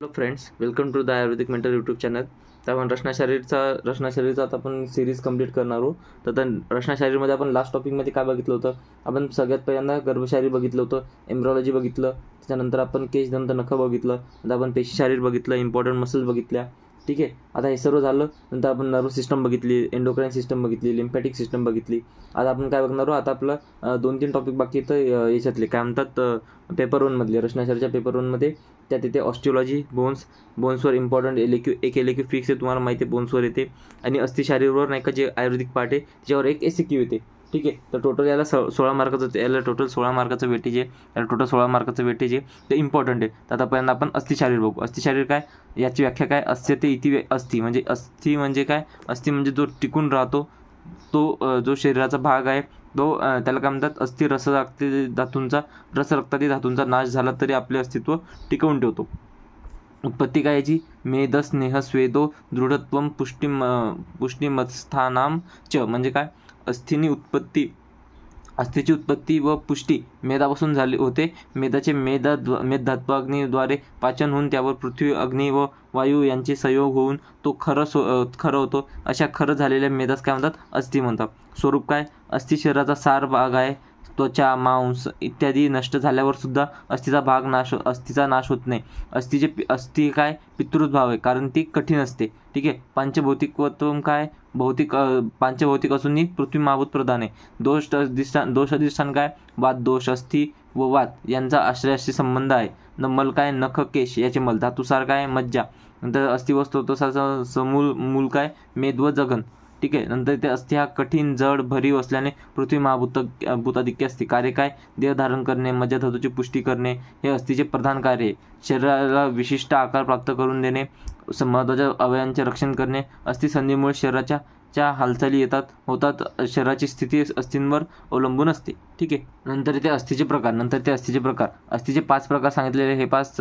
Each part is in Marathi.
Hello friends, welcome to the Ayurvedic mentor YouTube channel. तर आपण रचना शरीरचा आता आपण सिरीज कंप्लीट करणार आहोत. तर रचना शरीरमध्ये आपण लास्ट टॉपिकमध्ये काय बघितलं होतं? आपण सगळ्यात पहिल्यांदा गर्भशारीर बघितलं होतं, एम्ब्रॉलॉजी बघितलं, त्याच्यानंतर आपण केश दंत नखं बघितलं, नंतर आपण पेशी शारीर बघितलं, इम्पॉर्टंट मसल्स बघितल्या. ठीक आहे, आता हे सर्व झालं. नंतर आपण नर्व सिस्टम बघितली, एंडोक्राईन सिस्टम बघितली, लिम्फॅटिक सिस्टम बघितली. आता आपण काय बघणार आहोत? आता आपलं 2-3 टॉपिक बाकी येतं याच्यातले काय म्हणतात पेपर 1मधले, रचना शरीरच्या पेपर 1मध्ये. त्यात तिथे ऑस्टिओलॉजी, बोन्सवर इम्पॉर्टंट एक एलक्यू फिक्स आहे, तुम्हाला माहिती आहे बोन्सवर येते. आणि अस्थिशारीरवर नाही का जे आयुर्वेदिक पार्ट आहे त्याच्यावर एक SQ येते. ठीक आहे, तर टोटल याला 16 मार्काचं, याला टोटल 16 मार्काचं वेटेज आहे. याला टोटल 16 मार्काचं वेटेज आहे, ते इम्पॉर्टंट आहे. तर आतापर्यंत आपण अस्थिशारीर बघू. अस्थिशारीर काय, याची व्याख्या काय? अस्थिते ते इति अस्थि म्हणजे अस्थि म्हणजे काय? अस्थि म्हणजे जो टिकून राहतो, तो जो शरीराचा भाग आहे तो, त्याला काय म्हणतात? अस्थि रक्तादी धातूंचा नाश झाला तरी आपले अस्तित्व टिकवून ठेवतो. उत्पत्ती काय याची? मेद स्नेह स्वेदो दृढत्वम पुष्टिमत्स्थानाम च म्हणजे काय? अस्थिची उत्पत्ती व पुष्टी मेदापासून झाली होते. मेदाचे मेदधात्वाग्नीद्वारे पाचन होऊन त्यावर पृथ्वी, अग्नी व वायू यांचे संयोग होऊन तो खरं होतो. अशा खरं झालेल्या मेदास काय म्हणतात? अस्थि म्हणतात. स्वरूप काय? अस्थि शरीराचा सार भाग आहे. त्वचा, मांस इत्यादी नष्ट झाल्यावर सुद्धा अस्थिचा नाश होत नाही. अस्थि काय? पितृ भाव आहे, कारण ती कठीण असते. ठीक आहे. पंचभौतिकत्व काय? पांचभौतिक असूनही पृथ्वी माभूत प्रधान आहे. दोष अधिष्ठान काय? वात दोष, अस्थि व वात यांचा आश्रयाशी संबंध आहे. मल काय? नख, केश याचे मल. धातुसार काय? मज्जा. नंतर अस्थि व स्तोत्रसारचा समूल मूल काय? मेद व जघन. ठीक आहे. नंतर ते अस्थि हा कठीण, जड, भरीव असल्याने पृथ्वी भूताधिक्य असते. कार्य काय? देह धारण करणे, मज्जा धातूची पुष्टी करणे हे अस्थीचे प्रधान कार्य आहे. शरीराला विशिष्ट आकार प्राप्त करून देणे, महत्त्वाच्या अवयवांचे रक्षण करणे. अस्थिसंधीमुळे शरीराच्या हालचाली होतात. शरीराची स्थिती अस्थींवर अवलंबून असते. ठीक आहे. नंतर ते अस्थिचे प्रकार. अस्थिचे 5 प्रकार सांगितलेले. हे 5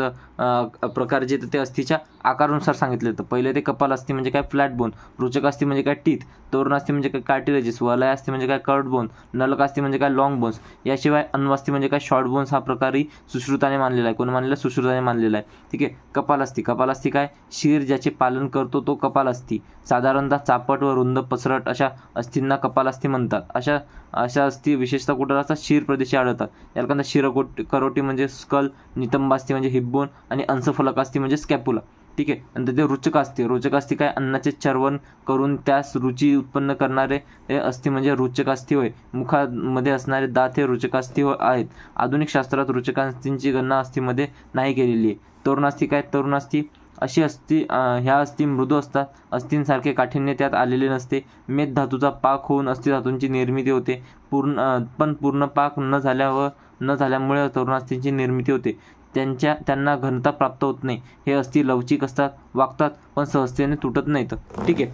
प्रकार जे ते अस्थिच्या आकारानुसार सांगितले जातं. पहिले ते कपाल अस्थि म्हणजे काय? Flat bone. रुचक अस्थि म्हणजे काय? टीथ. तरुण अस्थि म्हणजे काय? कार्टिलेजेस. वलय अस्थि म्हणजे काय? Curd bone. नलक अस्थि म्हणजे काय? Long bones. याशिवाय अन्वअस्थि म्हणजे काय? Short bones. हा प्रकारही सुश्रुताने मानलेला आहे. कोण मानलेला? सुश्रुताने मानलेला आहे. ठीक आहे. कपाल अस्थि काय? शीर ज्याचे पालन करतो तो कपाल अस्थि. साधारणतः चापट व रुंद पसरट अशा अस्थींना कपाल अस्थि म्हणतात. अशा अस्थी विशेषतः कुठं असतात? शीर प्रदेशी आढळतात. याला करोटी म्हणजे स्कल, नितंबास्थी म्हणजे हिपबोन आणि अंशफलकास्थी म्हणजे स्कॅपुला. ठीक आहे. नंतर ते रुचक अस्थि काय? अन्नाचे चर्वण करून त्यास रुची उत्पन्न करणारे अस्थि म्हणजे रुचकास्थी होय. मुखामध्ये असणारे दात हे रुचकास्थी आहेत. आधुनिक शास्त्रात रुचकास्थींची गणना अस्थीमध्ये नाही केलेली आहे. तरुण अस्थि काय? तरुण अस्थि अशी ह्या अस्थी मृदू असतात. अस्थींसारखे काठिण्य त्यात आलेले नसते. मेद धातूचा पाक होऊन अस्थि धातूंची निर्मिती होते. पण पूर्ण पाक न झाल्यामुळे तरुण अस्थींची निर्मिती होते. त्यांना घनता प्राप्त होत नाही. हे अस्थी लवचिक असतात, वागतात, पण सहजतेने तुटत नाहीत. ठीक आहे.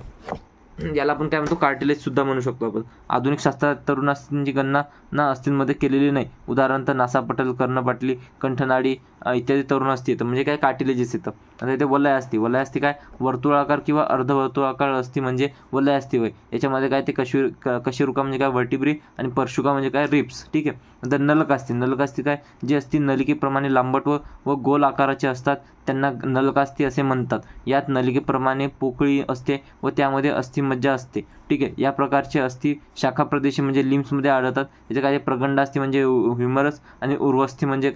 याला आपण काय म्हणतो? कार्टिलेज सुद्धा म्हणू शकतो आपण. आधुनिक शास्त्रात तरुण अस्थींची गणना अस्थींमध्ये केलेली नाही. उदाहरणार्थ नासापटल, कर्णपाटली, कंठनाडी इत्यादी तरुण अस्थी येतं म्हणजे काय? कार्टिलेजेस येतं. आता इथे वलय अस्थि काय? वर्तुळाकार किंवा अर्धवर्तुळाकार अस्थि म्हणजे वलय अस्थि होय. याच्यामध्ये काय? ते कशेरुका म्हणजे काय? वर्टिब्री आणि परशुका म्हणजे काय? रिब्स. ठीक आहे. नंतर नलक अस्थि काय? जे अस्थि नलिकेप्रमाणे लांबट व गोल आकाराचे असतात त्यांना नलकास्थी असे म्हणतात. यात नलिकेप्रमाणे पोकळी असते व त्यामध्ये अस्थिमज्जा असते. ठीक आहे. या प्रकारचे अस्थि शाखा प्रदेशी म्हणजे लिम्समध्ये आढळतात. याचे काय? प्रगंड अस्थि म्हणजे ह्युमरस आणि उर्वास्थी म्हणजे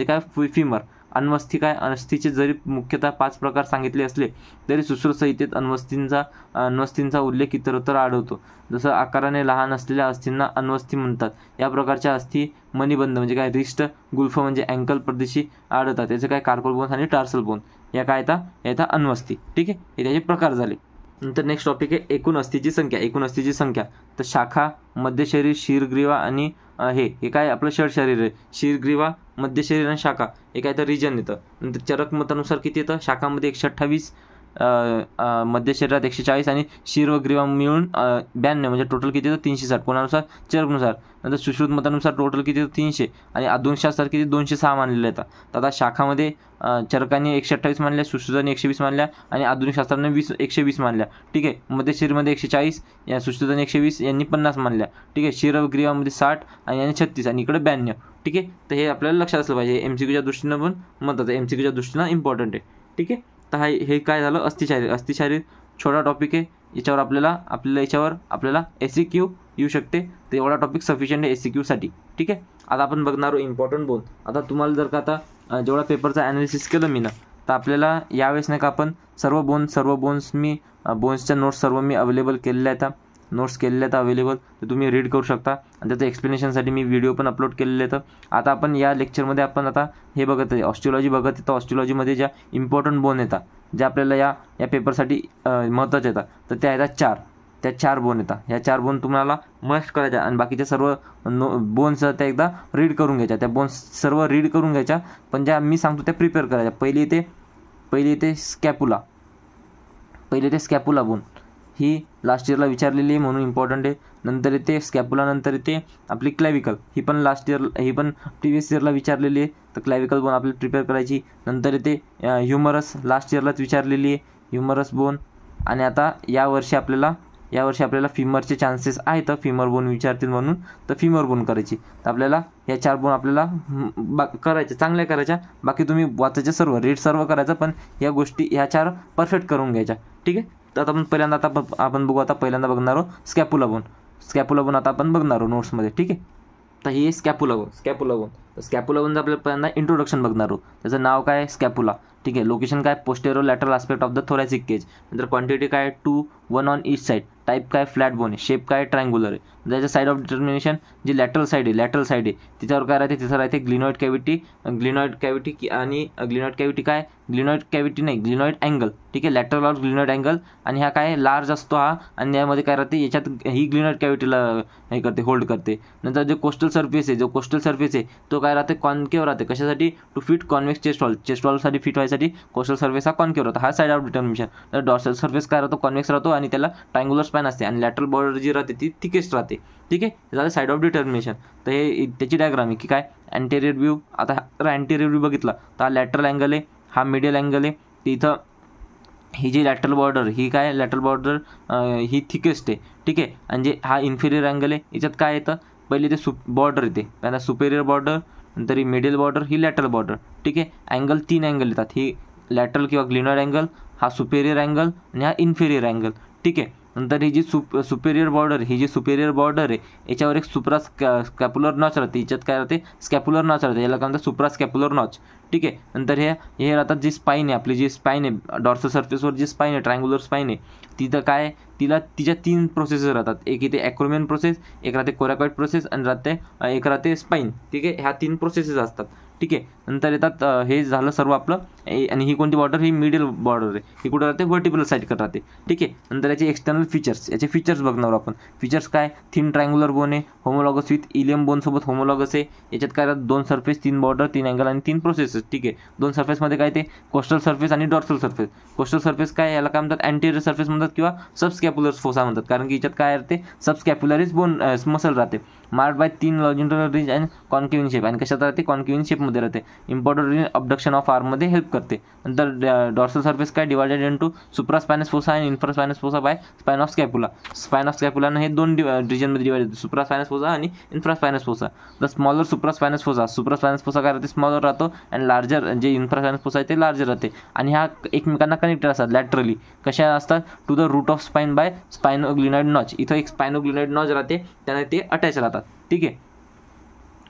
काय? फिमर. अन्वस्थी काय? अस्थीचे जरी मुख्यतः 5 प्रकार सांगितले असले तरी सुश्रुतसंहितेत अन्वस्थींचा उल्लेख इतरत्र आढळतो. जसं आकाराने लहान असलेल्या अस्थींना अन्वस्थी म्हणतात. या प्रकारच्या अस्थी मणिबंध म्हणजे काय? रिस्ट, गुल्फ म्हणजे अँकल प्रदेशी आढळतात. याचे काय? कार्पल बोन आणि टार्सल बोन. या काय येतात? अन्वस्थी. ठीक आहे. हे त्याचे प्रकार झाले. नंतर नेक्स्ट टॉपिक आहे एकूण अस्थीची संख्या. तर शाखा, मध्य शरीर, शीरग्रीवा आणि हे काय? आपलं षडशरीर आहे. शीरग्रीवा, मध्य शरीर आणि शाखा हे काय? तर रिजन येतं. नंतर चरक मतानुसार किती येतं? शाखामध्ये 128, मध्य शरीरात 140 आणि शिर व ग्रीवा मिळून 92, म्हणजे टोटल किती येतं 360. कोणानुसार? चरकनुसार. नंतर सुश्रुत मतानुसार टोटल किती येतं 300 आणि आधुनिकशास्त्रात किती 206 मानलेले येतात. तर आता शाखामध्ये चरकांनी 128 मानल्या, सुश्रुतांनी 120 मानल्या आणि आधुनिक शास्त्राने 120 मानल्या. ठीक आहे. मध्य शरीरमध्ये 140, या सुश्रुतांनी 120, यांनी 50 मानल्या. ठीक आहे. शिर व ग्रीवामध्ये 60 आणि यांनी 36 आणि इकडे 92. ठीक आहे. तर हे आपल्याला लक्षात असलं पाहिजे. MCQच्या दृष्टीनं पण म्हणतात, MCQच्या दृष्टीनं इम्पॉर्टंट आहे. ठीक आहे. तर हे काय झालं? अस्थिशारीर. अस्थिशारीर छोटा टॉपिक आहे. याच्यावर आपल्याला SCQ येऊ शकते. तर एवढा टॉपिक सफिशियंट आहे SCQसाठी. ठीक आहे. आता आपण बघणार इम्पॉर्टंट बोन. आता तुम्हाला जर का आता जेवढा पेपरचा ॲनालिसिस केलं मी ना, तर आपल्याला यावेळेस नाही का आपण सर्व बोन्स मी बोन्सच्या नोट्स सर्व मी अवेलेबल केलेल्या आहेत. नोट्स केलेले आहेत अवेलेबल, तर तुम्ही रीड करू शकता. आणि त्याचं एक्सप्लेनेशनसाठी मी व्हिडिओ पण अपलोड केलेले आहेत. आता आपण या लेक्चरमध्ये आपण आता हे बघत आहे, ऑस्ट्रोलॉजी बघत येतं. ऑस्ट्रोलॉजीमध्ये ज्या इम्पॉर्टंट बोन येतात, ज्या आपल्याला या पेपरसाठी महत्त्वाचे येतात, तर त्या येतात 4. त्या 4 बोन येतात. ह्या 4 बोन तुम्हाला मस्ट करायच्या आणि बाकीच्या सर्व बोन्स त्या एकदा रीड करून घ्यायच्या. त्या बोन्स सर्व रीड करून घ्यायच्या, पण ज्या मी सांगतो त्या प्रिपेअर करायच्या. पहिली येते स्कॅपुला बोन. ही लास्ट इयरला विचारलेली आहे म्हणून इम्पॉर्टंट आहे. नंतर येते स्कॅपुला, नंतर येते आपली क्लॅविकल. ही पण प्रिव्हियस इयरला विचारलेली आहे. तर क्लॅविकल बोन आपल्याला प्रिपेअर करायची. नंतर येते ह्युमरस, लास्ट इयरलाच विचारलेली आहे ह्युमरस बोन. आणि आता यावर्षी आपल्याला फिमरचे चान्सेस आहेत, फिमर बोन विचारतील म्हणून, तर फिमर बोन करायची. तर आपल्याला या 4 बोन आपल्याला करायच्या, चांगल्या करायच्या. बाकी तुम्ही वाचायचे सर्व, रीड सर्व करायचं, पण या गोष्टी ह्या 4 परफेक्ट करून घ्यायच्या. ठीक आहे. तर आता आपण बघू. आता पहिल्यांदा बघणार आहोत स्कॅपुला बोन आता आपण बघणार आहोत नोट्समध्ये. ठीक आहे. तर हे स्कॅपुला बोन. स्कॅपुला बोनचं आपल्याला पहिल्यांदा इंट्रोडक्शन बघणार आहोत. त्याचं नाव काय? स्कॅपुला. ठीक आहे. लोकेशन काय? Posterolateral aspect of the thoracic cage. नंतर क्वांटिटी काय? 2, 1 ऑन ईच साईड. टाईप काय? फ्लॅट बोन आहे. शेप काय? ट्रायंग्युलर आहे. त्याच्या साईड ऑफ डिटर्मिनेशन जी लॅटरल साईड आहे तिच्यावर काय राहते? तिथं राहते ग्लिनॉइड कॅव्हिटी आणि ग्लिनॉइड कॅव्हिटी काय? ग्लिनॉइड कॅव्हिटी नाही, ग्लिनॉइड अँगल. ठीक आहे. Lateral or glenoid angle. आणि हा काय? लार्ज असतो हा. आणि यामध्ये काय राहते? याच्यात ही ग्लिनॉइड कॅव्हिटीला हे करते, होल्ड करते. नंतर जो कोस्टल सरफेस आहे तो काय राहते? कॉन्केव्ह राहते. कशासाठी? टू फिट कॉन्वेक्स चेस्ट वॉलसाठी फिट व्हायसाठी कोस्टल सरफेस हा कॉन्केव्ह राहतो. हा साईड ऑफ डिटर्मिनेशन. तर डॉर्सल सरफेस काय राहतो? कॉन्वेक्स राहतो आणि त्याला ट्रायंग्युलर स्पॅन असते आणि लॅटरल बॉर्डर जी राहते ती थिकेस्ट राहते. ठीक आहे. हे झालं साईड ऑफ डिटर्मिनेशन. तर हे त्याची डायग्राम आहे की काय? Anterior view. आता अँटेरियर व्ह्यू बघितला तर हा लॅटरल अँगल आहे, हा मिडियल अँगल आहे. तिथं ही जी लॅटरल बॉर्डर ही थिकेस्ट आहे. ठीक आहे. म्हणजे हा इन्फिरियर अँगल आहे. याच्यात काय येतं? पहिले ते बॉर्डर येते, पहिला सुपेरियर बॉर्डर, नंतर ही मिडियल बॉर्डर, ही लॅटरल बॉर्डर. ठीक आहे. अँगल 3 अँगल येतात. ही लॅटरल किंवा ग्लिनॉइड अँगल, हा सुपेरियर अँगल आणि हा इन्फिरियर अँगल. ठीक आहे. नंतर ही जी सुपेरियर बॉर्डर आहे याच्यावर एक स्कॅप्युलर नॉच राहते. याच्यात काय राहते? स्कॅप्युलर नॉच राहते. याला काय म्हणतात? सुप्रा स्कॅप्युलर नॉच. ठीक आहे. नंतर हे राहतात जी स्पाईन आहे, आपली जी स्पाईन आहे डॉर्सल सरफेसवर जी स्पाईन आहे, ट्रायंग्युलर स्पाईन आहे, तिथं काय? तिच्या 3 प्रोसेसेस राहतात. एक इथे ॲक्रोमियन प्रोसेस, एक राहते कोरॅकॉइड प्रोसेस आणि एक राहते स्पाईन. ठीक आहे. ह्या 3 प्रोसेसेस असतात. ठीक आहे. नंतर येतात हे झालं सर्व आपलं. आणि ही कोणती बॉर्डर? ही मिडियल बॉर्डर आहे. ही कुठं राहते? व्हर्टिब्रल साईडकडे राहते. ठीक आहे. नंतर याचे एक्सटर्नल फीचर्स, याचे फीचर्स बघणार आपण. फीचर्स काय? थिन ट्रायंग्युलर बोन आहे, होमोलॉगस विथ इलियम बोनसोबत होमोलॉगस आहे. याच्यात काय राहतं? 2 सरफेस, 3 बॉर्डर, 3 अँगल आणि 3 प्रोसेसेस. ठीक आहे. 2 सरफेसमध्ये काय ते? कोस्टल सरफेस आणि डॉर्सल सरफेस. कोस्टल सरफेस काय? याला काय म्हणतात? अँटेरियर सरफेस म्हणतात किंवा सबस्कॅप्युलर फोसा म्हणतात, कारण की याच्यात काय राहते? सबस्कॅप्युलरिस बोन मसल राहते. Marked by 3 longitudinal ridge and concave in shape. आणि कशात राहते? कॉन्केव्ह इन शेपमध्ये राहते. इम्पॉर्टंट अबडक्शन ऑफ आर्ममध्ये हेल्प करते. नंतर डॉर्सल सरफेस काय? डिवायडेड इंटू सुप्रास्पायनस फोसा आणि infraspinous fossa by spine of scapula. Spine of स्कॅपुलानं हे 2 रिजनमध्ये डिवाइड होते, सुप्रास्पायनस फोसा आणि infraspinous fossa. The smaller supraspinous fossa काय राहते? स्मॉलर राहतो अँड लार्जर जे इन्फ्रास्पायनस फोसा आहे ते लार्जर राहते. आणि हा एकमेकांना कनेक्टेड असतात लॅटरली. कशा असतात? To the root of spine by spinoglenoid notch. इथं एक स्पायनोग्लिनॉइड नॉच राहते, त्याने ते अटॅच राहतात. ठीक आहे.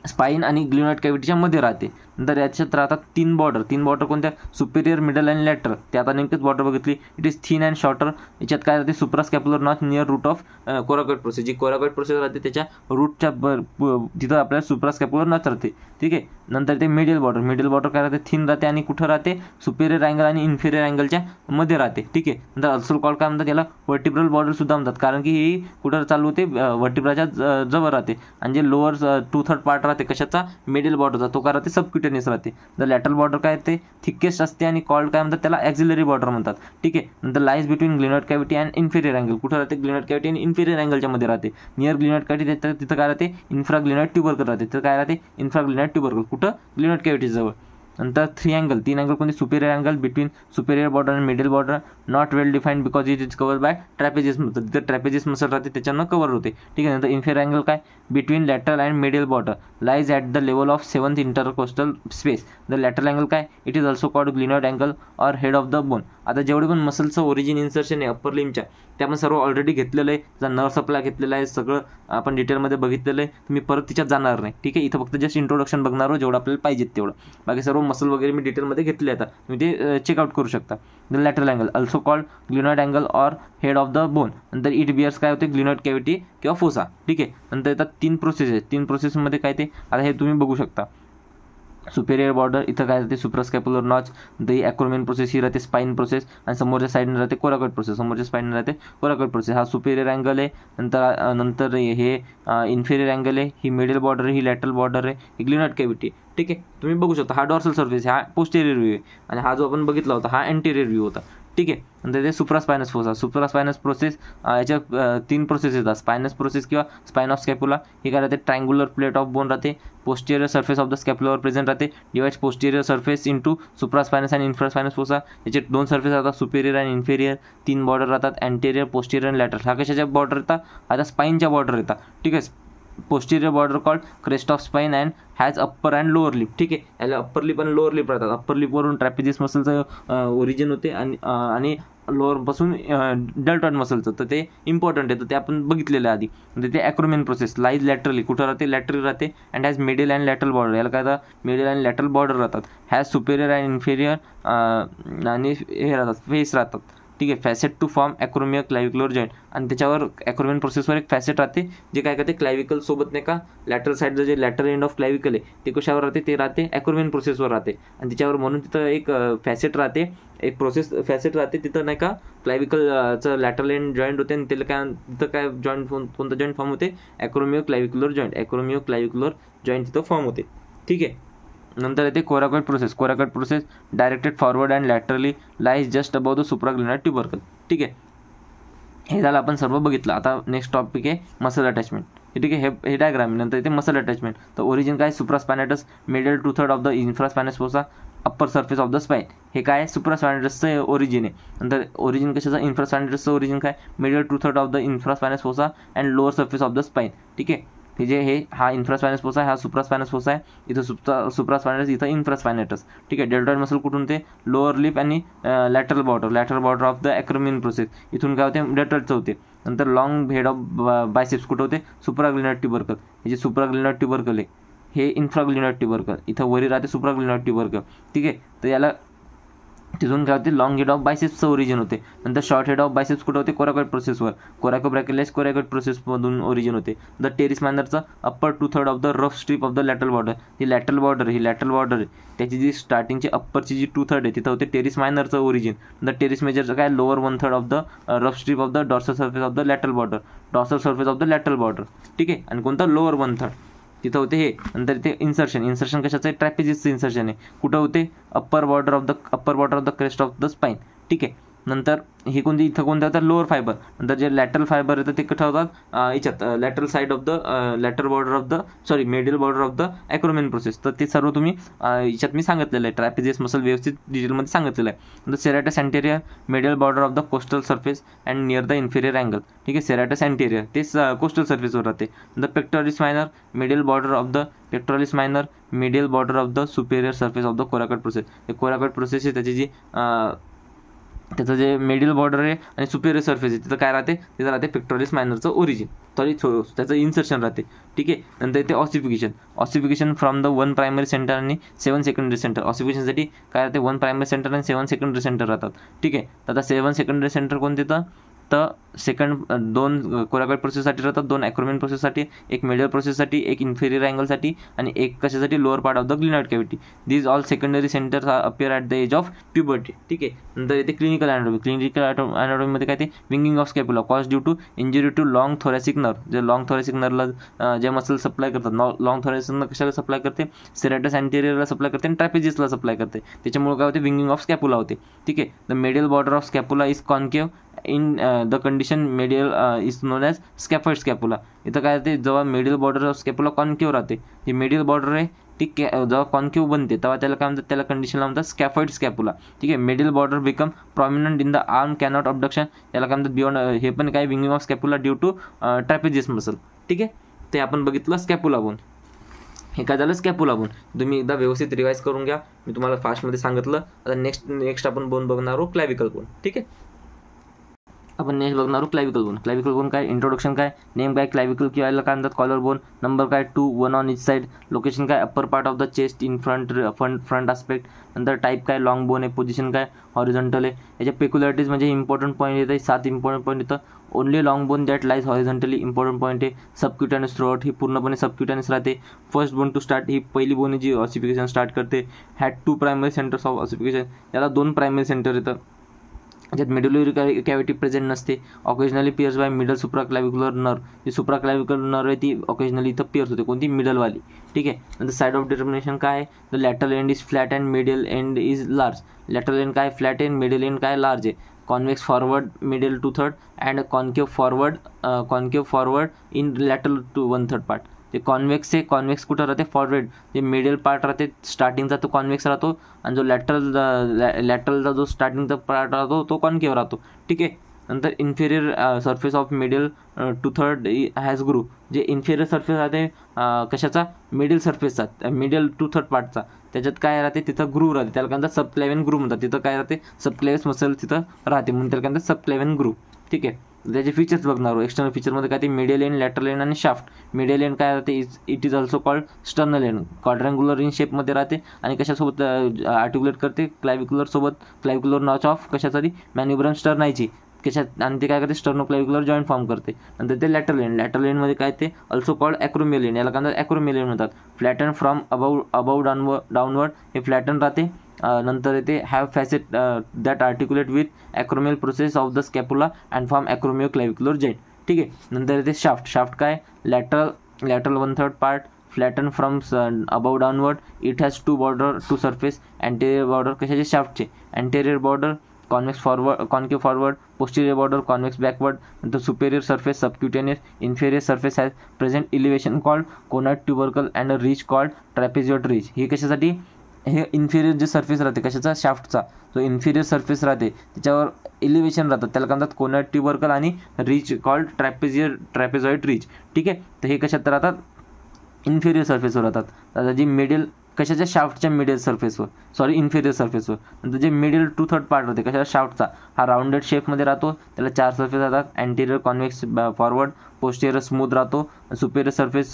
स्पाइन आणि ग्लिनॉइड कॅव्हिटीच्या मध्ये राहते. नंतर याच्यात राहतात 3 बॉर्डर कोणत्या? सुपेरियर, मिडल आणि लॅटरल. ते आता नेमकेच बॉर्डर बघितली. It is thin and shorter. याच्यात काय राहते? Suprascapular notch near root of coracoid process. जी कोरॅकॉइड प्रोसेस राहते त्याच्या रूटच्या तिथं आपल्याला सुप्रास्कॅप्युलर नॉच राहते. ठीक आहे. नंतर ते मिडियल बॉर्डर काय राहते? थिन राहते आणि कुठं राहते? सुपेरियर अँगल आणि इन्फिरियर अँगलच्या मध्ये राहते. ठीक आहे. नंतर अल्सो कॉल काय म्हणतात? याला व्हर्टिब्रल बॉर्डर सुद्धा म्हणतात, कारण की ही कुठं चालू होते? व्हर्टिब्राच्या जवळ राहते. आणि जे लोअर 2/3 पार्ट राहते कशाचा? मिडियल बॉर्डरचा, तो काय राहते? सबक्युटेनियस थिकनेस राहते. द लॅटरल बॉर्डर काय ते थिकेस्ट असते आणि कॉल्ड काय म्हणतात त्याला ॲक्झिलरी बॉर्डर म्हणतात. ठीक आहे. नंतर lies between glenoid cavity and inferior angle. कुठं राहते? ग्लिनॉइड कॅव्हिटी आणि इन्फेरियर अँगलच्या मध्ये राहते. नियर ग्लिनॉइड कॅव्हिटी तिथं काय राहते? इन्फ्राग्लिनॉइड ट्युबरकल राहते. तिथं काय राहते? इन्फ्राग्लिनॉइड ट्युबरकल. कुठं? ग्लिनॉइड कॅव्हिटी जवळ. नंतर 3 अँगल, 3 अँगल कोणते? Superior angle between superior border आणि middle border not well defined because it is covered by trapezius muscle. तिथं ट्रॅपेजियस मसल राहते त्याच्यानं कव्हर होते. ठीक आहे. नंतर इन्फेरियर अँगल काय? Between lateral and middle border lies at the level of 7th intercostal space. The lateral angle काय? It is also called glenoid angle or head of the bone. आता जेवढे पण मसलचं ओरिजिन इन्सर्शन आहे अप्पर लिमच्या ते आपण सर्व ऑलरेडी घेतलेलं आहे. जर नर्व्ह सप्लाय घेतलेला आहे, सगळं आपण डिटेलमध्ये बघितलेलं आहे. तुम्ही परत तिच्यात जाणार नाही. ठीक आहे. इथं फक्त जस्ट इंट्रोडक्शन बघणार आहोत जेवढं आपल्याला पाहिजे तेवढं. बाकी सर्व मसल वगैरे मी डिटेलमध्ये घेतले आता तुम्ही ते चेकआउट करू शकता. The lateral angle also called glenoid angle or head of the bone. नंतर इट बिअर्स काय होते? ग्लिनॉइड कॅव्हिटी किंवा फोसा. ठीक आहे. नंतर येतात 3 प्रोसेस आहेत. 3 प्रोसेसमध्ये काय ते आता हे तुम्ही बघू शकता. सुपेरियर बॉर्डर इथं काय राहते? Suprascapular notch. The acromion process ही राहते स्पाइन प्रोसेस आणि समोरच्या साईडने राहते कोराकॉइड प्रोसेस. समोरच्या साईडने राहते कोराकॉइड प्रोसेस. हा सुपेरियर अँगल आहे. नंतर हे इन्फेरियर अँगल आहे. ही मिडल बॉर्डर आहे, ही लॅटरल बॉर्डर आहे, ही ग्लिनॉइड कॅव्हिटी. ठीक आहे. तुम्ही बघू शकता हा डॉर्सल सर्फेस, हा पोस्टेरियर व्ह्यू आहे आणि हा जो आपण बघितला होता हा एंटेरियर व्ह्यू होता. ठीक आहे. नंतर ते सुप्रास्पायनस फोसा. सुप्रास्पायनस प्रोसेस याच्यात 3 प्रोसेस येतात. स्पायनस प्रोसेस किंवा स्पाइन ऑफ स्कॅपुला. हे काय राहते? ट्रायंग्युलर प्लेट ऑफ बोन राहते. पोस्टेरियर सर्फेस ऑफ द स्कॅप्युलावर प्रेझेंट राहते. Divides posterior surface into supraspinous आणि इन्फ्रास्पायनस फोसा. याचे 2 सर्फेस राहतात, सुपेरियर आणि इन्फेरियर. 3 बॉर्डर राहतात, अँटेरियर, पोस्टेरियर आणि लॅटरल. हा कशाच्या बॉर्डर येतात? आता स्पाईनच्या बॉर्डर येतात. ठीक आहे. Posterior border called crest of spine and has upper and lower lip. ठीक आहे. याला अप्पर लिप आणि लोअर लिप राहतात. अप्पर लिपवरून ट्रॅपेजियस मसलचं ओरिजिन होते आणि लोअरपासून डेल्टॉइड मसलचं. तर ते इम्पॉर्टंट आहे. तर ते आपण बघितलेलं आहे आधी. म्हणजे ते ॲक्रोमियन प्रोसेस लाईज लॅटरली. कुठं राहते? लॅटरल राहते. And has middle and lateral border. याला काय राहतात? मिडल अँड लॅटरल बॉर्डर राहतात. हॅज सुपेरियर अँड इन्फेरियर आणि हे राहतात, फेस राहतात. ठीक आहे. Facet to form acromioclavicular joint. आणि त्याच्यावर ॲक्रोमियन प्रोसेसवर एक फॅसेट राहते जे काय करते? क्लॅव्हिकल सोबत नाही का लॅटरल साईडचं जे लॅटरल एंड ऑफ क्लॅव्हिकल आहे ते कशावर राहते? ते राहते ॲक्रोमियन प्रोसेसवर राहते. आणि त्याच्यावर म्हणून तिथं एक फॅसेट राहते, एक प्रोसेस फॅसेट राहते तिथं नाही का क्लॅव्हिकलचं लॅटरल एंड जॉईंट होते आणि त्याला काय तिथं काय जॉईंट कोणतं जॉईंट फॉर्म होते? Acromioclavicular joint. Acromioclavicular joint तिथं फॉर्म होते. ठीक आहे. नंतर येते coracoid process. Coracoid process directed forward and laterally lies just above the supraglenoid tubercle. ठीक आहे. हे झालं आपण सर्व बघितलं. आता नेक्स्ट टॉपिक आहे मसल अटॅचमेंट. ठीक आहे. हे डायग्राम. नंतर येते मसल अटॅचमेंट. तर ओरिजिन काय? Supraspinatus middle 2/3 of the infraspinous fossa upper surface of the spine. हे काय? सुप्रास्पायनेटसचं ओरिजिन आहे. नंतर ओरिजिन कशाचं? इन्फ्रास्पायनेटसचं ओरिजिन काय? Middle 2/3 of the infraspinous fossa and lower surface of the spine. ठीक आहे. हे जे हा इन्फ्रास्पायनस फोसा आहे, हा सुप्रास्पायनस फोसा आहे. इथं सुप्रास्पायनस, इथं इन्फ्रास्पायनेटस. ठीक आहे. डेल्टॉइड मसल कुठून ते? लोअर लिप आणि lateral border of the acromion process. इथून काय होते? डेल्टॉइडचं होते. नंतर लॉंग हेड ऑफ बायसेप्स कुठं होते? सुप्राग्लिनॉइड ट्युबरकल. हे जे सुप्राग्लिनॉइड ट्युबरकल आहे हे इन्फ्राग्लिनॉइड ट्युबरकल. इथं वरी राहते सुप्राग्लिनॉइड ट्युबरकल. ठीक आहे. तर याला तिथून काय होते? लॉंग हेड ऑफ बायसेप्सचं ओरिजिन होते. नंतर शॉर्ट हेड ऑफ बायसेप्स कुठं होते? कोराकॉइड प्रोसेसवर. कोरॅकोब्रॅकियस कोरॅकॉइड प्रोसेसमधून ओरिजिन होते. द टेरिस मायनरचं upper 2/3 of the rough strip of the lateral border. ही लॅटरल बॉर्डर आहे त्याची जी स्टार्टिंगची अप्परची जी 2/3 आहे तिथं होते टेरिस मायनरचं ओरिजिन. द टेरिस मेजरचं काय? Lower 1/3 of the rough strip of the dorsal surface of the lateral border. ठीक आहे. आणि कोणतं? लोअर 1/3 तिथं होते हे. नंतर इथे इन्सर्शन कशाचं आहे? ट्रॅपेजिसचं इन्सर्शन आहे. कुठं होते? Upper border of the crest of the spine. ठीक आहे. नंतर हे कोणती? इथं कोणतं होतं? Lower fibre. नंतर जे लॅटरल फायबर येतं ते कुठं होतात? याच्यात lateral side of the middle border of the acromion process. तर ते सर्व तुम्ही याच्यात मी सांगितलेलं आहे. ट्रॅपेजियस मसल व्यवस्थित डिटेलमध्ये सांगितलेलं आहे. नंतर serratus anterior middle border of the coastal surface and near the inferior angle. ठीक आहे. सेराटस अँटेरियर तेच कोस्टल सर्फेसवर राहते. नंतर pectoris minor middle border of the superior surface of the coracoid process. हे कोराकॉइड प्रोसेस आहे त्याची जी त्याचं जे मिडल बॉर्डर आहे आणि सुपेरियर सर्फेस आहे तिथं काय राहते? तिथं राहते पेक्टोरिस मायनरचं ओरिजिन. त्याचं इन्सर्शन राहते. ठीक आहे. नंतर इथे ossification from the 1 primary centre आणि 7 सेकंडरी सेंटर. ऑसिफिकेशनसाठी काय राहते? 1 प्रायमरी सेंटर आणि 7 सेकंडरी सेंटर राहतात. ठीक आहे. तर आता 7 सेकंडरी सेंटर कोणते? तर फक्त सेकंड 2 कोरॅकोइड प्रोसेससाठी राहतात, 2 ॲक्रोमियन प्रोसेससाठी, एक मिडल प्रोसेससाठी, एक इन्फेरियर अँगलसाठी आणि एक कशासाठी lower part of the glenoid cavity. These all secondary centres appear at the age of puberty. ठीक आहे. नंतर येते क्लिनिकल अॅनाटॉमी. क्लिनिकल अॅनाटॉमीमध्ये काय ते winging of scapula cause due to injury to long thoracic nerve. जे लॉंग थोरॅसिक नर्वला जे मसल सप्लाय करतात, लॉंग थोरॅसिक नर्व कशाला सप्लाय करते, सेरेटस अँटेरियरला सप्लाय करते आणि ट्रॅपेजिसला सप्लाय करते. त्याच्यामुळे काय होते, विंगिंग ऑफ स्कॅप्युला होते. ठीक आहे. The medial border of scapula is concave in the condition medial is known as scaphoid scapula. इथं काय होते, जेव्हा medial border of scapula concave राहते, जी मेडियल बॉर्डर आहे ती जेव्हा कॉन्केव्ह बनते तेव्हा त्याला काय म्हणतात, त्याला कंडिशनला म्हणतात स्कॅफॉइड स्कॅप्युला. ठीक आहे. Medial border become prominent in the arm cannot abduction, याला काय म्हणतात बियॉन्ड. हे पण काय winging of scapula due to trapezius muscle. ठीक आहे. ते आपण बघितलं स्कॅप्युला बोन. हे काय झालं, स्कॅप्युला बोन. तुम्ही एकदा व्यवस्थित रिवाईज करून घ्या, मी तुम्हाला फास्टमध्ये सांगितलं. आता नेक्स्ट आपण बोन बघणार आहोत क्लॅव्हिकल बोन. ठीक आहे. आपण नेक्स्ट बघणार आहोत क्लॅव्हिकल बोन. क्लॅव्हिकल बोन काय, इंट्रोडक्शन काय, नेम काय, क्लॅव्हिकल किंवा याला काय म्हणतात कॉलर बोन, नंबर काय 2, 1 ऑन इच साईड, लोकेशन काय upper part of the chest in front aspect, नंतर टाईप काय लॉंग बोन आहे, पोझिशन काय हॉरिझॉन्टल आहे. याच्या पेक्युलॅरिटीज म्हणजे इम्पॉर्टंट पॉईंट येतं, 7 इम्पॉर्टंट पॉईंट येतं. Only long bone that lies horizontally, important point आहे. सबक्युटॅनस थ्रोट, ही पूर्णपणे सबक्युटॅनस राहते. फर्स्ट बोन टू स्टार्ट, ही पहिली बोन जी ऑसिफिकेशन स्टार्ट करते. Had 2 primary centres of ossification, याला 2 प्रायमरी सेंटर येतं. ज्यात मेडुलरी कॅव्हिटी प्रेझेंट नसते. Occasionally pierce by middle supraclavicular nerve, जी सुप्राक्लॅव्हिक्युलर नर्व आहे ती ऑकेजनली इथं पिअर्स होते, कोणती मिडलवाली. ठीक आहे. नंतर साईड ऑफ डिटर्मिनेशन काय आहे, the lateral end is flat and medial end is large. Lateral end काय फ्लॅट आहे, मिडियल एंड काय लार्ज आहे. Convex forward medial 2/3 and concave forward in lateral to 1/3 part. ते कॉन्वेक्स आहे, कॉन्वेक्स कुठं राहते, फॉरवर्ड. जे मिडियल पार्ट राहते स्टार्टिंगचा तो कॉन्वेक्स राहतो आणि जो लॅटरलचा जो स्टार्टिंगचा पार्ट राहतो तो कॉन्केव्ह राहतो. ठीक आहे. नंतर inferior surface of medial 2/3 has groove. जे इन्फेरियर सर्फेस राहते कशाचा, मिडिल सर्फेसचा, मिडियल 2/3 पार्टचा, त्याच्यात काय राहते, तिथं ग्रू राहते, त्याला काय म्हणतात सबक्लॅव्हियन ग्रू म्हणतात. तिथं काय राहते, सबक्लॅव्हियस मसल तिथं राहते म्हणून त्याला काय म्हणतात सबक्लॅव्हियन ग्रू. ठीक आहे. त्याचे फीचर्स बघणार आहोत. एक्सटर्नल फीचरमध्ये काय ते मिडियल एंड, लॅटरल एंड आणि शाफ्ट. मिडियल एंड काय राहते, it is also called sternal end. Quadrangular in शेपमध्ये राहते आणि कशासोबत आर्टिक्युलेट करते, क्लॅव्हिक्युलर सोबत. क्लॅव्हिक्युलर नॉच ऑफ कशासाठी, मॅन्युब्रम स्टर्नायची कशात, आणि ते काय करते स्टर्नोक्लॅव्हिक्युलर जॉईंट फॉर्म करते. नंतर ते लॅटरल एंड. लॅटरल एंडमध्ये काय ते ऑल्सो कॉल्ड ॲक्रोमियल एंड, याला काय म्हणतात ॲक्रोमियल एंड म्हणतात. फ्लॅटन फ्रॉम अबाव डाऊनवर्ड, हे फ्लॅटन राहते. नंतर येते have facet that articulate with acromial process of the scapula and form acromioclavicular joint. ठीक आहे. नंतर येते शाफ्ट. शाफ्ट काय, lateral 1/3 part, flatten from above downward. It has 2 border, 2 surface. Anterior border कशाचे, शाफ्टचे. Anterior border concave forward, posterior border convex backward. नंतर superior surface subcutaneous. Inferior surface has present elevation called conoid tubercle and ridge called trapezoid ridge. हे कशासाठी, हे इन्फेरियर जे सर्फेस राहते कशाचा, शाफ्टचा, जो इन्फेरियर सर्फेस राहते त्याच्यावर इलिव्हेशन राहतात, त्याला काय म्हणतात कोनाइड ट्युबरकल आणि रिच कॉल्ड ट्रॅपेझॉइड रिच. ठीक आहे. तर हे कशात राहतात, इन्फेरियर सर्फेसवर राहतात. आता जी मिडिल कशाच्या, शाफ्टच्या मिडियल सर्फेसवर, सॉरी इन्फेरियर सर्फेसवर. नंतर जे मिडियल 2/3 पार्ट राहते कशाचा, शाफ्टचा, हा राऊंडेड शेपमध्ये राहतो. त्याला 4 सर्फेस राहतात. Anterior convex forward, posterior smooth राहतो. Superior surface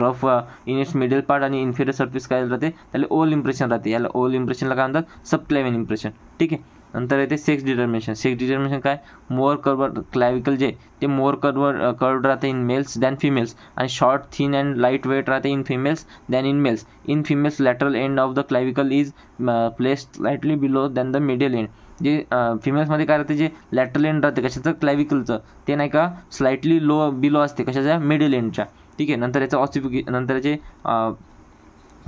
rough in its medial part आणि इन्फेरियर सर्फेस काय राहते, त्याला ओव्हल इम्प्रेशन राहते. याला ओव्हल इम्प्रेशनला काय म्हणतात, सबक्लॅव्हियन इम्प्रेशन. ठीक आहे. नंतर येते सेक्स डिटर्मिनेशन. सेक्स डिटर्मिनेशन काय, मोअर कर्व्ड क्लॅव्हिकल जे ते मोअर कर्व्ड राहते इन मेल्स दॅन फिमेल्स आणि short thin and light weight राहते in females than in males. In females lateral end of the clavicle is placed slightly below than the medial end. जे फिमेल्समध्ये काय राहते, जे लॅटरल एंड राहते कशाचं, क्लॅव्हिकलचं, ते नाही का स्लाइटली बिलो असते कशाच्या, मिडिल एंडच्या. ठीक आहे. नंतर याचं नंतर याचे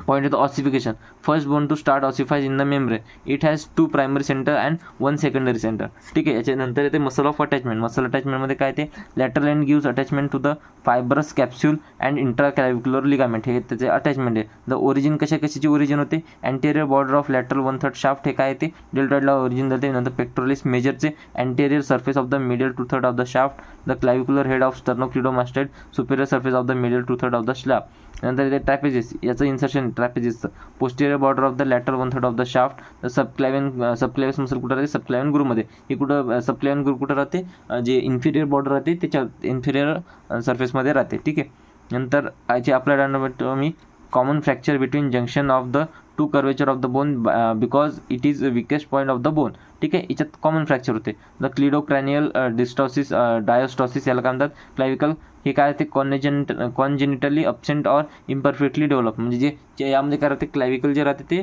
पॉईंट येतो ossification. First bone to start ossifies in the membrane. It has 2 primary centre and 1 secondary centre. ठीक आहे. याच्यानंतर येते मसल ऑफ अटॅचमेंट. मसल अटॅचमेंटमध्ये काय ते lateral end gives attachment to the fibrous capsule and intraclavicular ligament. हे त्याचे अटॅचमेंट आहे. द ओरिजिन कशाची ओरिजिन होते, anterior border of lateral 1/3 shaft. हे काय ते डेल्टॉइडला ओरिजिन जाते. नंतर पेक्टोरलिस मेजरचे anterior surface of the medial 2/3 of the shaft. The clavicular head of sternocleidomastoid, superior surface of the medial 2/3 of the slab. नंतर येते ट्रॅपेजिस. याचं इन्सर्शन ट्रॅपेजिसचं. Posterior border of the lateral 1/3 of the shaft. Subclavius muscle कुठं राहते, सबक्लॅव्हियन ग्रूमध्ये. हे कुठं सबक्लॅव्हियन ग्रू कुठं राहते, जे इन्फिरियर बॉर्डर राहते त्याच्या इन्फिरियर सर्फेसमध्ये राहते. ठीक आहे. नंतर याची applied anatomy common fracture between junction of the two curvature of the bone because it is weakest point of the bone. ठीक आहे, याच्यात कॉमन फ्रॅक्चर होते. द क्लिडोक्रॅनियल डिस्टॉसिस डायोस्टॉसिस याला काय म्हणतात, क्लाविकल हे काय ते congenitally absent or imperfectly develop, म्हणजे जे यामध्ये काय राहते क्लाविकल जे राहते ते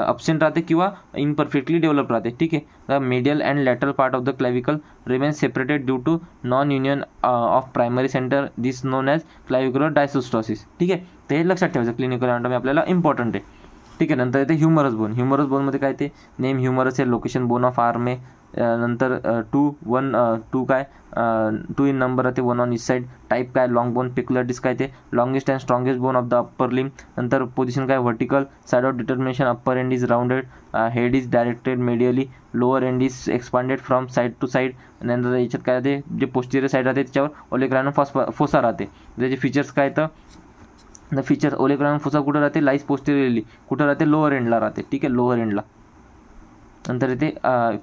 अब्सेंट राहते किंवा इम्परफेक्टली डेव्हलप राहते. ठीक आहे, the medial and lateral part of the clavicle remains separated due to non union of primary centre, this known as clavicular dysostosis. ठीक आहे, ते लक्षात ठेवायचं, क्लिनिकल अनाटॉमी आपल्याला इम्पॉर्टंट आहे. ठीक आहे, नंतर येते ह्युमरस बोन. ह्युमरस बोनमध्ये काय ते नेम ह्युमरस आहे, लोकेशन बोन ऑफ आर्म आहे, नंतर 2 काय 2 इन नंबर आहे, 1 ऑन इच साईड. टाईप काय लॉंग बोन. पेक्युलरिटीज काय ते longest and strongest bone of the upper limb. नंतर पोझिशन काय vertical, side of determination upper end is rounded, head is directed medially, lower end is expanded from side to side. नंतर याच्यात काय ते जे पोस्टिरियर साईड राहते त्याच्यावर ओलेग्रानो फोसा राहते. त्याचे फीचर्स काय तर द फीचर्स ओलेग्रानो फोसा कुठं राहते, लाईज पोस्टेरियरली, कुठं राहते लोअर एंडला राहते. ठीक आहे, लोअर एंडला. नंतर इथे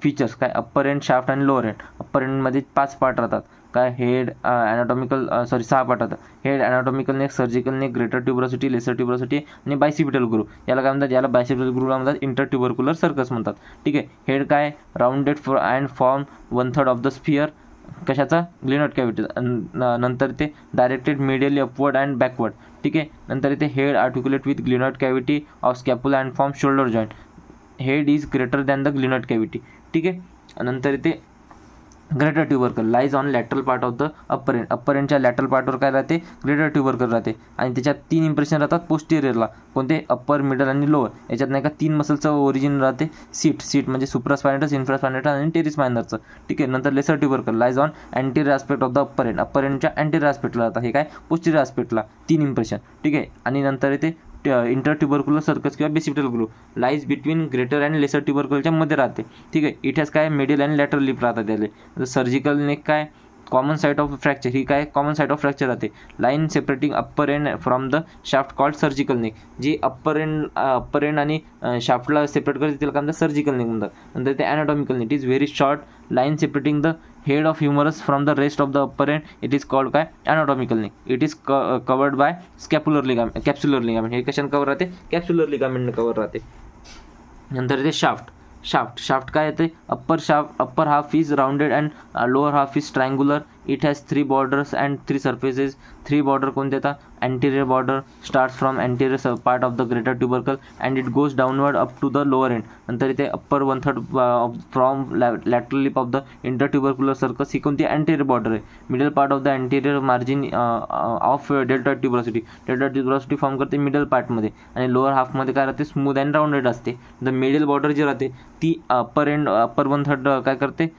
फीचर्स काय अप्पर एंड शाफ्ट आणि लोअर एंड. अप्पर एंडमध्ये 5 पार्ट राहतात, काय हेड ॲनाटॉमिकल 6 पार्ट राहतात. Head anatomical neck, surgical neck, greater tuberosity, lesser tuberosity आणि बायसिपिटल ग्रू. याला काय म्हणतात, याला बायसिपिटल ग्रूला म्हणतात इंटर ट्युबरक्युलर सर्कस म्हणतात. ठीक आहे, हेड काय rounded and form 1/3 of the sphere, कशाचा ग्लिनॉट कॅव्हिटी. नंतर ते directed medially upward and backward. ठीक आहे, नंतर इथे head articulate with glenoid cavity of scapula and form shoulder joint. Head is greater than the glenoid cavity. ठीक आहे, नंतर इथे greater tubercle lies on lateral part of the upper end. Upper एंडच्या लॅटरल पार्टवर काय राहते, ग्रेटर ट्युबरकल राहते आणि त्याच्यात 3 इम्प्रेशन राहतात पोस्टिरियरला, कोणते अप्पर, मिडल आणि लोअर. याच्यात नाही का 3 मसलचं ओरिजिन राहते, सीट म्हणजे सुप्रास्पायनटस, इन्फ्रास्पायनटस आणि टेरिस मायनरचं. ठीक आहे, नंतर lesser tubercle lies on anterior aspect of the upper end. Upper एंडच्या अँटीरियर ॲस्पेक्टला राहतात, हे काय पोस्टिरियर ॲस्पेक्टला 3 इम्प्रेशन. ठीक आहे, आणि नंतर इथे इंटर ट्युबरक्युलर सर्कस किंवा bicipital groove lies between greater and lesser ट्युबरक्युलरच्या मध्ये राहते. ठीक आहे, इट हॅज काय मिडियल अँड लॅटरल लिप राहतात त्याले. सर्जिकल नेक काय कॉमन साईट ऑफ फ्रॅक्चर, ही काय कॉमन साईट ऑफ फ्रॅक्चर राहते. Line separating upper end from the shaft called surgical neck. जी अप्पर एंड आणि शाफ्टला सेपरेट करते त्याला काय म्हणतात सर्जिकल नेक म्हणतात. नंतर ते anatomical neck is very short line separating the head of humerus from the rest of the upper end, it is called काय anatomical neck. It is covered by capsular ligament. हे कशाने कवर राहते, कॅप्स्युलर लिगामेंटने कवर राहते. नंतर ते शाफ्ट काय येते, upper half is rounded and lower half is triangular. It has 3 borders and 3 surfaces. 3 border कोणते येतात, anterior border starts from anterior part of the greater tubercle and it goes downward up to the lower end. नंतर इथे upper 1/3 from lateral lip of the intertubercular sulcus, ही कोणती अँटीरियर बॉर्डर आहे. Middle part of the anterior margin of deltoid tuberosity form करते मिडल पार्टमध्ये आणि लोअर हाफमध्ये काय राहते स्मूथ अँड राऊंडेड असते. द मिडल बॉर्डर जी राहते ती अप्पर 1/3 काय करते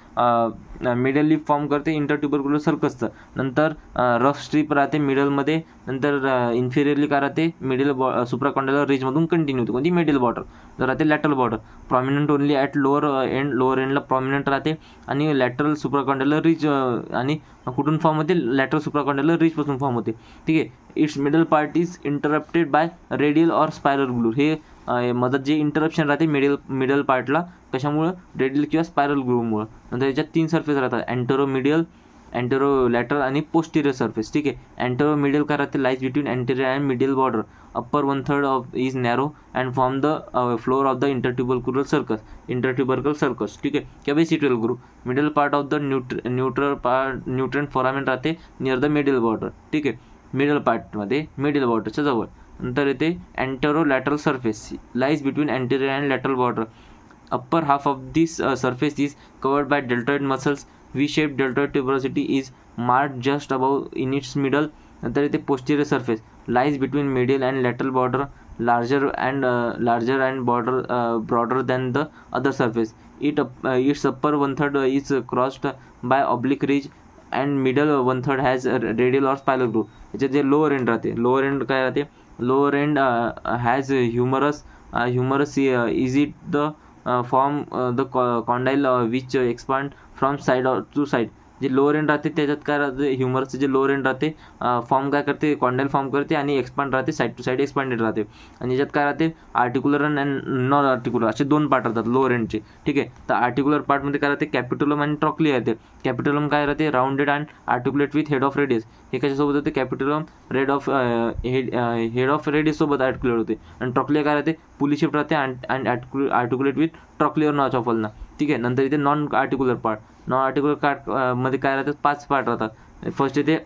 मिडल लिप फॉर्म करते इंटर ट्युबरक्युलर सर्कसचं. नंतर रफ स्ट्रीप राहते मिडलमध्ये. नंतर इन्फिरियरली काय राहते मिडल सुप्राकॉन्डायलर रिजमधून कंटिन्यू होते, कोणती मिडल बॉर्डर. जर राहते lateral border prominent only at lower एंडला प्रॉमिनंट राहते आणि लॅटरल सुप्राकॉन्डायलर रिज आणि कुठून फॉर्म होते, लॅटरल सुप्राकॉन्डायलर रिजपासून फॉर्म होते. ठीक आहे, it's middle part is interrupted bye radial or spiral glue. हे मदत जे इंटरप्शन राहते मिडल पार्टला कशामुळं, रेडियल किंवा स्पायरल ग्लूमुळं. नंतर याच्यात 3 सर्फेस राहतात, अँटेरो लॅटरल आणि पोस्टिरियर सर्फेस. ठीक आहे, अँटेरो मिडियल काय राहते lies between anterior and medial border. Upper 1/3 of is narrow and form the floor of the intertubercular sulcus. ठीक आहे, किंवा bicipital groove. Middle part of the nutrient foramen राहते नियर द मिडल बॉर्डर. ठीक आहे, मिडल पार्टमध्ये मिडल बॉर्डरच्या जवळ. नंतर येते anterolateral surface lies between anterior and lateral border. Upper half of this surface is covered by deltoid muscles. V-shaped deltoid tuberosity is marked just above in its middle. नंतर इथे posterior surface lies between medial and lateral border, larger and broader than the other surface. Its upper 1/3 is crossed by oblique ridge and middle 1/3 has radial or spiral groove. याचे जे lower end राहते, lower end काय राहते, lower end has humerus. Is it the form the condyle which expand from side to side. जे लोअर एंड राहते त्याच्यात काय राहते, ह्युमरसचे जे लोअर एंड राहते फॉर्म काय करते, कॉन्डाईल फॉर्म करते आणि एक्सपांड राहते, साईड टू साईड एक्सपांडेड राहते. आणि याच्यात काय राहते, आर्टिक्युलर अँड नॉन आर्टिक्युलर असे दोन पार्ट राहतात लोअर एंडचे. ठीक आहे. तर आर्टिक्युलर पार्टमध्ये काय राहते, कॅपिटलम आणि ट्रॉक्लिया येते. कॅपिटलम काय राहते, rounded and articulate with head of radius. हे कशासोबत होते, कॅपिटलम हेड ऑफ रेडियस सोबत आर्टिक्युलेट होते. आणि ट्रॉक्लिया काय राहते, पुली शेप राहते and articulate with trochlear notch of ulna. ठीक आहे. नंतर इथे non articular part. Non articular part मध्ये काय राहतात, 5 पार्ट राहतात. फर्स्ट इथे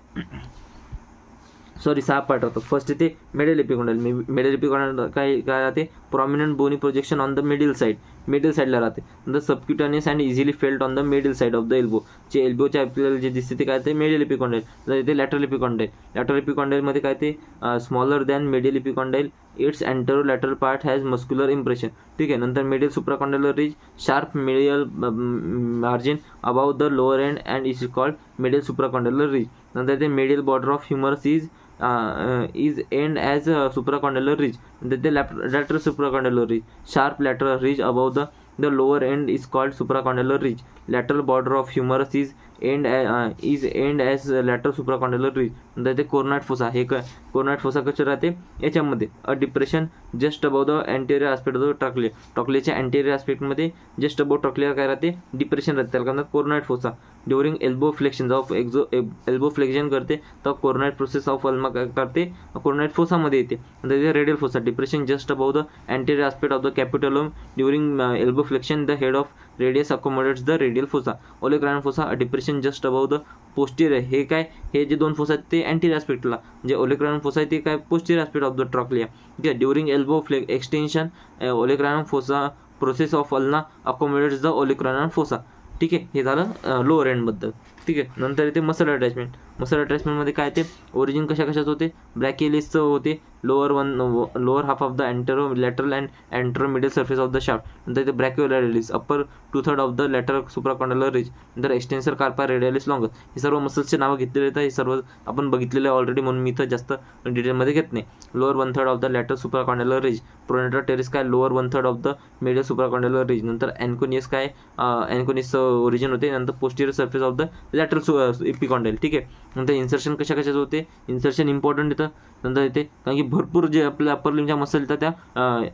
6 पार्ट राहतात. फर्स्ट इथे मिडल एपिकॉन्डाइल. मिडल एपिकॉन्डाइल काय राहते, prominent bony projection on the medial साईडला राहते. नंतर subcutaneous and easily felt on the medial side of the elbow. जे एल्बोच्या आपल्याला जे दिसते ते काय ते मिडल एपिकॉन्डाइल. तर इथे लॅटरल एपिकॉन्डाइलमध्ये काय ते smaller than medial epicondyle. Its anterolateral part has muscular impression. ठीक आहे. नंतर medial supracondylar ridge sharp medial margin above the lower end and is called medial supracondylar ridge. नंतर ते medial border of humerus is end as supracondylar ridge. The lateral supracondylar ridge. Sharp lateral ridge above the lower end is called supracondylar ridge. Lateral border of humerus is end as lateral supracondylar ridge. नंतर ते कोर्नाट फोसा. हे कोर्नाट फोसा कसे राहते, याच्यामध्ये a depression just above the anterior aspect of the trochlea. ट्रॉक्लियाच्या अँटेरियर आस्पेक्टमध्ये जस्ट अबाव ट्रॉक्लिया काय राहते, डिप्रेशन राहते. त्याला म्हणतात coronoid fossa. During elbow flexion of elbow flexion करते तर कोर्नाट प्रोसेस ऑफ अल्मा काय करते, कोर्नाट फोसामध्ये येते. नंतर इथे radial fossa. Depression just above the anterior aspect of the capitulum. During elbow flexion the head of radius accommodates the radial fossa. Olecranal fossa. Depression just above the posterior. हे काय, हे जे दोन फोसा आहेत ते अँटीरियर आस्पेक्टला, जे ओलेक्रायनल फोसा आहे ते काय posterior aspect of the trochlea. ठीक आहे. During elbow extension olecranal fossa process of ulna accommodates the olecranal fossa. ठीक आहे. हे झालं लोअर एंडबद्दल. ठीक आहे. नंतर इथे मसल अटॅचमेंट. मसल अटॅचमेंटमध्ये काय ते ओरिजिन कशाचं होते, ब्रॅकियलिसचं होते. Lower half of the lateral and antero middle surface of the shaft. नंतर इथे brachioradialis upper 2/3 of the lateral supracondylar ridge. नंतर एक्सटेन्सर कार्पा रेडियालिस लॉंगस. हे सर्व मसल्सचे नावं घेतलेले आहेत. हे सर्व आपण बघितलेले ऑलरेडी, म्हणून मी इथं जास्त डिटेलमध्ये घेत नाही. Lower 1/3 of the lateral supracondylar ridge. Pronator teres काय, lower 1/3 of the middle supracondylar ridge. नंतर अँकोनियस काय, अँकोनियसचं ओरिजिन होते. नंतर posterior surface of the lateral epicondyle. ठीक आहे. नंतर इन्सर्शन कशाचे होते, इन्सर्शन इम्पॉर्टंट येतं. नंतर येते कारण की भरपूर जे आपल्या अप्पर लिम्बच्या मसल येतात त्या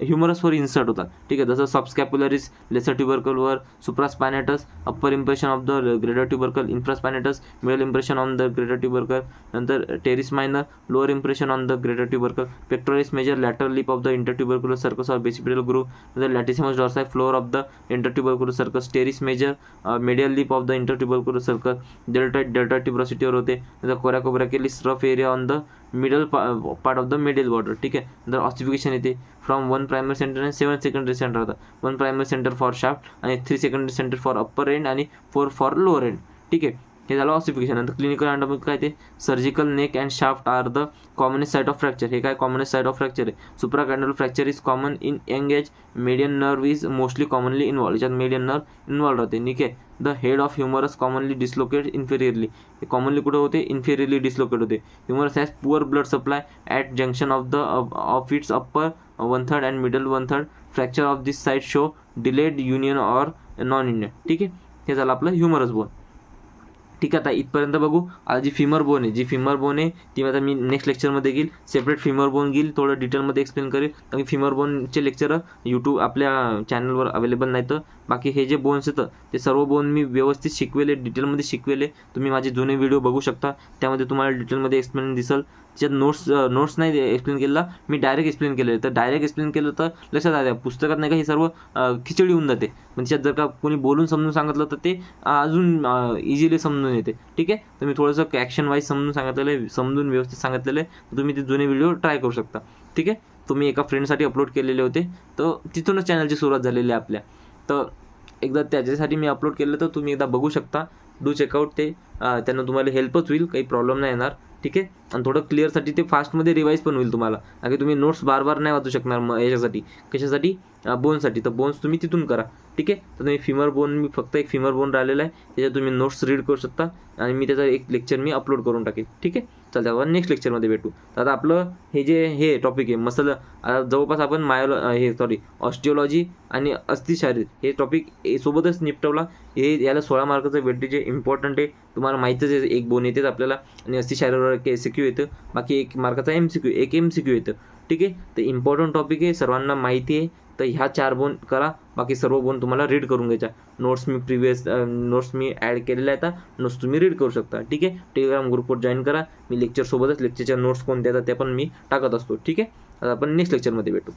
ह्युमरसवर इन्सर्ट होतात. ठीक आहे. जसं सबस्कॅप्युलरिस, लेसर ट्युबरकलवर, supraspinatus, upper impression of the greater tubercle, infraspinatus, middle impression on the greater tubercle. नंतर teres minor, lower impression on the greater tubercle. Pectoralis major, lateral lip of the intertubercular sulcus of bicipital groove. नंतर latissimus dorsi, floor of the intertubercular sulcus. Teres major, medial lip of the intertubercular sulcus. Delta ट्युब्रोसिटीवर होते. नंतर coracobrachialis, rough area on the middle part of the middle border. ठीक आहे. नंतर ऑसिफिकेशन येते फ्रॉम 1 प्रायमरी सेंटर आणि 7 सेकंडरी सेंटर राहतात. 1 प्रायमरी सेंटर फॉर शाफ्ट आणि 3 secondary centre for upper end आणि 4 फॉर लोअर एंड. ठीक आहे. हे झालं ऑसिफिकेशन. नंतर क्लिनिकल अनाटॉमी काय ते surgical neck and shaft are the commonest site of fracture. हे काय कॉमनेस्ट साईट ऑफ फ्रॅक्चर आहे. Supracondylar fracture is common in young age. Median nerve is mostly commonly involve. याच्यात मीडियन नर्व इन्व्हॉल्व राहते. ठीक आहे. The head of humerus commonly dislocate inferiorly. हे कॉमनली कुठे होते, इन्फेरियरली डिस्लोकेट होते. Humerus has poor blood supply at junction of its upper 1/3 and middle 1/3. Fracture of this site show delayed union or non union. ठीक आहे. हे झालं आपलं ह्युमरस बोन. ठीक आहे. आता इथपर्यंत बघू. आता जी फिमर बोन आहे ती आता मी नेक्स्ट लेक्चरमध्ये घेईल. सेपरेट फिमर बोन घेईल, थोडं डिटेलमध्ये एक्सप्लेन करेल. कारण फिमर बोनचे लेक्चर यूट्यूब आपल्या चॅनलवर अवेलेबल नाही. तर बाकी हे जे बोन्स येतं ते सर्व बोन मी व्यवस्थित शिकवेले, डिटेलमध्ये शिकवेले. तुम्ही माझे जुने व्हिडिओ बघू शकता, त्यामध्ये तुम्हाला डिटेलमध्ये एक्सप्लेन दिसेल. त्याच्यात नोट्स नाही एक्सप्लेन केलेला, मी डायरेक्ट एक्सप्लेन केले. तर डायरेक्ट एक्सप्लेन केलं तर लक्षात आलं, पुस्तकात नाही का हे सर्व खिचडी होऊन जाते. म्हणजे त्याच्यात जर का कोणी बोलून समजून सांगितलं तर ते अजून इझिली समजून येते. ठीक आहे. तर मी थोडंसं ॲक्शन वाईज समजून व्यवस्थित सांगितलेलं आहे. तुम्ही ते जुने व्हिडिओ ट्राय करू शकता. ठीक आहे. तुम्ही एका फ्रेंडसाठी अपलोड केलेले होते, तर तिथूनच चॅनलची सुरुवात झालेली आहे आपल्या. तर एकदा त्याच्यासाठी मी अपलोड केलं, तर तुम्ही एकदा बघू शकता. डू चेकआउट ते. त्यांना तुम्हाला हेल्पच होईल, काही प्रॉब्लेम नाही येणार. ठीक आहे. आणि थोडं क्लिअरसाठी ते फास्टमध्ये रिवाईज पण होईल तुम्हाला. कारण तुम्ही नोट्स बार नाही वाचू शकणार मग याच्यासाठी. कशासाठी, बोनसाठी. तर बोन्स तुम्ही तिथून करा. ठीक आहे. तर तुम्ही फिमर बोन, मी फक्त एक फिमर बोन राहिलेला आहे, त्याच्यात तुम्ही नोट्स रीड करू शकता आणि मी त्याचा एक लेक्चर मी अपलोड करून टाकेल. ठीक आहे. चला आपण नेक्स्ट लेक्चरमध्ये भेटू. तर आता आपलं हे टॉपिक आहे मसल, जवळपास आपण ऑस्टिओलॉजी आणि अस्थिशारीर हे टॉपिक सोबतच निपटवला. याला 16 मार्काचं वेटेज जे इम्पॉर्टंट आहे, तुम्हाला माहीतच आहे. एक बोन येतेच आपल्याला आणि अस्थिशारीरवर SQ येतं, बाकी 1 मार्काचा MCQ, एक MCQ येतं. ठीक आहे, तर इम्पॉर्टंट टॉपिक आहे, सर्वांना माहिती आहे. तर ह्या 4 बोन करा, बाकी सर्व बोन तुम्हाला रीड करून घ्यायच्या. नोट्स मी ॲड केलेल्या आहेत, नोट्स तुम्ही रीड करू शकता. ठीक आहे, टेलिग्राम ग्रुपवर जॉईन करा. मी लेक्चरच्या नोट्स कोणत्या येतात त्या पण मी टाकत असतो. ठीक आहे, आता आपण नेक्स्ट लेक्चरमध्ये भेटू.